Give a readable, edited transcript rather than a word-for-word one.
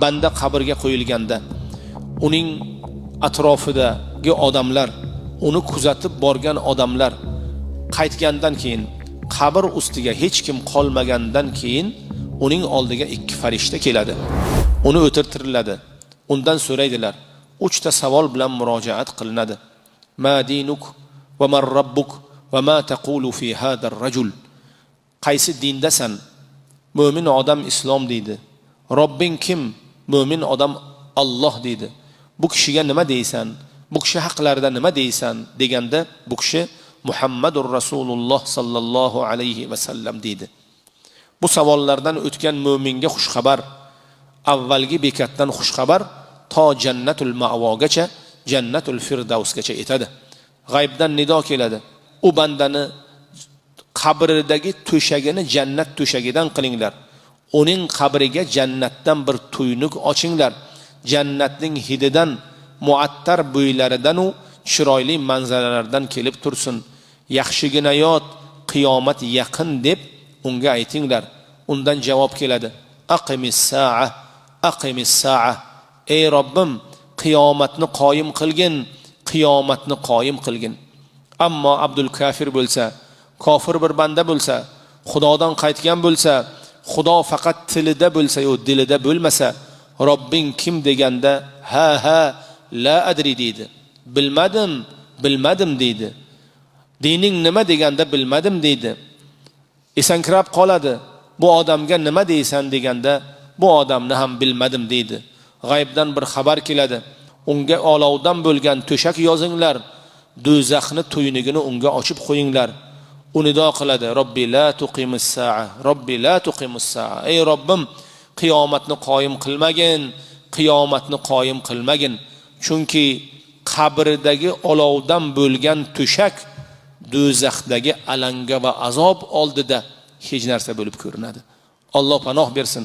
Banda qabrga qo'yilganda uning atrofidagi odamlar, uni kuzatib borgan odamlar qaytgandan keyin, qabr ustiga hech kim qolmagandan keyin uning oldiga ikki farishta keladi. Uni o'tirtiriladi. Undan so'raydilar. 3 ta savol bilan murojaat qilinadi. Ma dinuk va man rabbuk va ma taqulu fi hada ar-rajul? Qaysi dindasan? Mo'min odam islom deydi. Robbing kim? Mo'min odam Alloh deydi. Bu kishiga nima deysan? Bu kishi haqlarida nima deysan deganda bu kishi Muhammadur Rasululloh sallallohu alayhi va sallam deydi. Bu savollardan o'tgan mo'minga xush xabar, avvalgi bekatdan xush xabar to jannatul ma'vogacha, jannatul firdavsgacha etadi. G'aybdan nido keladi. U bandani qabridagi to'shagini jannat to'shagidan qilinglar. Uning qabriga jannatdan bir tuynuk ochinglar. Jannatning hididan, muattar bo'ylaridan u chiroyli manzaralardan kelib tursin. Yaxshigina yot, qiyomat yaqin deb unga aytinglar. Undan javob keladi. Aqimis sa'a, aqimis sa'a. Ey Robbim, qiyomatni qoyim qilgin, qiyomatni qoyim qilgin. Ammo Abdul Kafir bo'lsa, kofir bir banda bo'lsa, Xudodan qaytgan bo'lsa, Xudo faqat tilida bo'lsa yo dilida bo'lmasa, Robbing kim deganda ha la adri deydi. Bilmadim deydi. Dining nima deganda bilmadim deydi. Esankirab qoladi. Bu odamga nima deysan deganda bu odamni ham bilmadim deydi. G'aybdan bir xabar keladi. Unga olovdan bo'lgan to'shak yozinglar. Do'zaxni tuynugini unga ochib qo'yinglar. U nido qiladi. Robbi la tuqimus sa'a. Robbi la tuqimus sa'a. Ey Robbim, qiyomatni qoyim qilmagin, qiyomatni qoyim qilmagin. Chunki qabrdagi olovdan bo'lgan to'shak do'zaxdagi alanga va azob oldida hech narsa bo'lib ko'rinadi. Alloh panoh bersin.